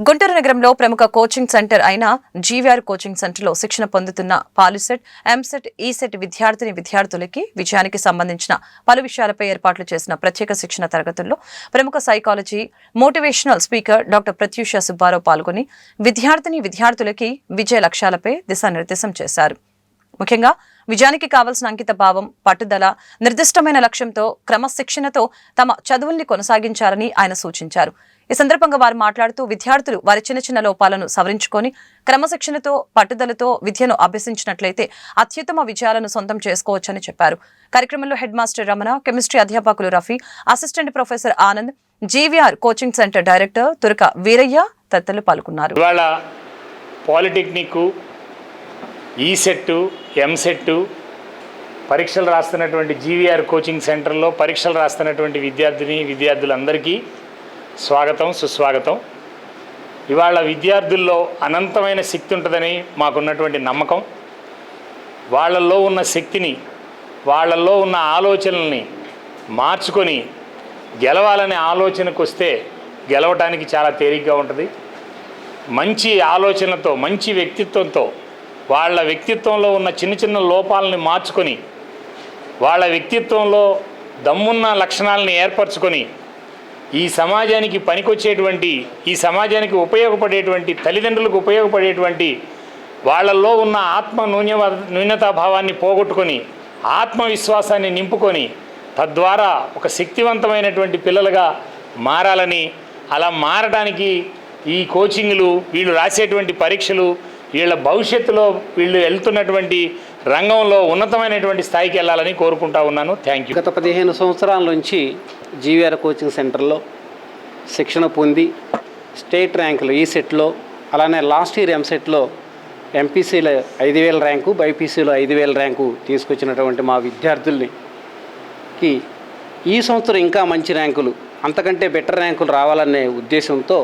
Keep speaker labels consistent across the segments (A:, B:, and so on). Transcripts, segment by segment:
A: గుంటూరు నగరంలో ప్రముఖ coaching centre అయిన జీవీఆర్ కోచింగ్ సెంటర్లో శిక్షణ పొందుతున్న పాలిసెట్, ఎంసెట్, ఈసెట్ విద్యార్థులకి విజయానికి సంబంధించిన పలు విషయాలపై ఏర్పాట్లు చేసిన ప్రత్యేక శిక్షణ తరగతుల్లో ప్రముఖ psychology, motivational speaker doctor Pratyusha Subbarao పాల్గొని విద్యార్థులకి విజయ లక్ష్యాలపై దిశానిర్దేశం చేశారు. ముఖ్యంగా విజయానికి కావాల్సిన అంకిత భావం, పట్టుదల, నిర్దిష్టమైన లక్ష్యంతో క్రమశిక్షణతో తమ చదువుల్ని కొనసాగించాలని ఆయన సూచించారు. ఈ సందర్భంగా వారు మాట్లాడుతూ విద్యార్థులు వారి చిన్న లోపాలను సవరించుకొని క్రమశిక్షణతో, పట్టుదలతో విద్యను అభ్యసించినట్లయితే అత్యుత్తమ విజయాలను సొంతం చేసుకోవచ్చని చెప్పారు. కార్యక్రమంలో హెడ్ మాస్టర్ రమణ, కెమిస్ట్రీ అధ్యాపకులు Rafi, assistant professor Anand, GVR coaching centre director Turaka Veeraiah తదితరులు పాల్గొన్నారు.
B: పాలిటెక్నిక్, ఈసెట్, ఎంసెట్ పరీక్షలు రాస్తున్నటువంటి జీవీఆర్ కోచింగ్ సెంటర్లో పరీక్షలు రాస్తున్నటువంటి విద్యార్థులందరికీ స్వాగతం, సుస్వాగతం. ఇవాళ విద్యార్థుల్లో అనంతమైన శక్తి ఉంటుందని మాకున్నటువంటి నమ్మకం. వాళ్ళల్లో ఉన్న శక్తిని, వాళ్ళల్లో ఉన్న ఆలోచనల్ని మార్చుకొని గెలవాలనే ఆలోచనకు వస్తే గెలవటానికి చాలా తేలిగ్గా ఉంటుంది. మంచి ఆలోచనలతో, మంచి వ్యక్తిత్వంతో, వాళ్ళ వ్యక్తిత్వంలో ఉన్న చిన్న లోపాలని మార్చుకొని వాళ్ళ వ్యక్తిత్వంలో దమ్మున్న లక్షణాలను ఏర్పరచుకొని ఈ సమాజానికి పనికొచ్చేటువంటి, ఈ సమాజానికి ఉపయోగపడేటువంటి, తల్లిదండ్రులకు ఉపయోగపడేటువంటి వాళ్ళల్లో ఉన్న ఆత్మ న్యూనతాభావాన్ని పోగొట్టుకొని ఆత్మవిశ్వాసాన్ని నింపుకొని తద్వారా ఒక శక్తివంతమైనటువంటి పిల్లలుగా మారాలని, అలా మారడానికి ఈ కోచింగ్లు, వీళ్ళు రాసేటువంటి పరీక్షలు, వీళ్ళ భవిష్యత్తులో వీళ్ళు వెళ్తున్నటువంటి రంగంలో ఉన్నతమైనటువంటి స్థాయికి వెళ్ళాలని కోరుకుంటా ఉన్నాను. Thank you.
C: గత 15 సంవత్సరాల నుంచి జీవీఆర్ కోచింగ్ సెంటర్లో శిక్షణ పొంది స్టేట్ ర్యాంకులు ఈసెట్లో, అలానే లాస్ట్ ఇయర్ ఎంసెట్లో ఎంపీసీలో 5000 ర్యాంకు, బైపీసీలో 5000 ర్యాంకు తీసుకొచ్చినటువంటి మా విద్యార్థులకి ఈ సంవత్సరం ఇంకా మంచి ర్యాంకులు, అంతకంటే బెటర్ ర్యాంకులు రావాలనే ఉద్దేశంతో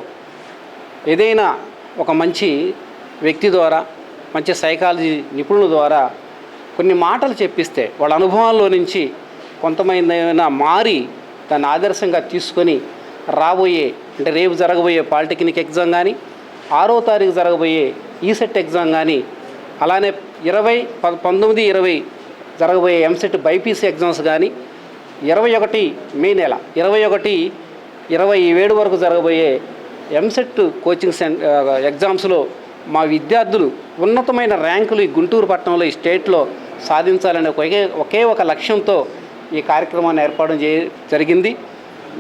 C: ఏదైనా ఒక మంచి వ్యక్తి ద్వారా, మంచి సైకాలజీ నిపుణుల ద్వారా కొన్ని మాటలు చెప్పిస్తే వాళ్ళ అనుభవాల్లో నుంచి కొంతమంది అయినా మారి దాన్ని ఆదర్శంగా తీసుకొని రాబోయే, అంటే రేపు జరగబోయే పాలిటెక్నిక్ ఎగ్జామ్ కానీ, 6వ తారీఖు జరగబోయే ఈసెట్ ఎగ్జామ్ కానీ, అలానే 19, 20 జరగబోయే ఎంసెట్ బైపీసీ ఎగ్జామ్స్ కానీ, 21 మే నెల 21, 27 వరకు జరగబోయే ఎంసెట్ కోచింగ్ ఎగ్జామ్స్లో మా విద్యార్థులు ఉన్నతమైన ర్యాంకులు ఈ గుంటూరు పట్టణంలో, ఈ స్టేట్లో సాధించాలనే ఒకే ఒక లక్ష్యంతో ఈ కార్యక్రమాన్ని ఏర్పాటు జరిగింది.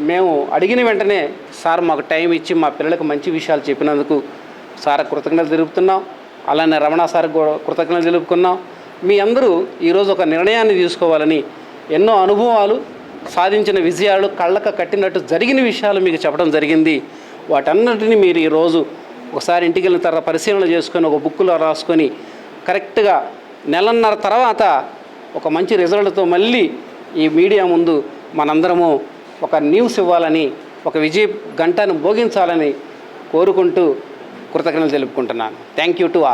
C: మేము అడిగిన వెంటనే సార్ మాకు టైం ఇచ్చి మా పిల్లలకు మంచి విషయాలు చెప్పినందుకు సార్ కృతజ్ఞతలు తెలుపుతున్నాం. అలానే రమణ సార్ కృతజ్ఞతలు తెలుపుకున్నాం. మీ అందరూ ఈరోజు ఒక నిర్ణయాన్ని తీసుకోవాలని, ఎన్నో అనుభవాలు, సాధించిన విజయాలు, కళ్ళకు కట్టినట్టు జరిగిన విషయాలు మీకు చెప్పడం జరిగింది. వాటన్నిటిని మీరు ఈరోజు ఒకసారి ఇంటికి వెళ్ళిన తర్వాత పరిశీలన చేసుకొని ఒక బుక్లో రాసుకొని కరెక్ట్గా నెలన్నర తర్వాత ఒక మంచి రిజల్ట్తో మళ్ళీ ఈ మీడియా ముందు మనందరము ఒక న్యూస్ ఇవ్వాలని, ఒక విజయ గంటను భోగించాలని కోరుకుంటూ కృతజ్ఞతలు తెలుపుకుంటున్నాను. Thank you to all.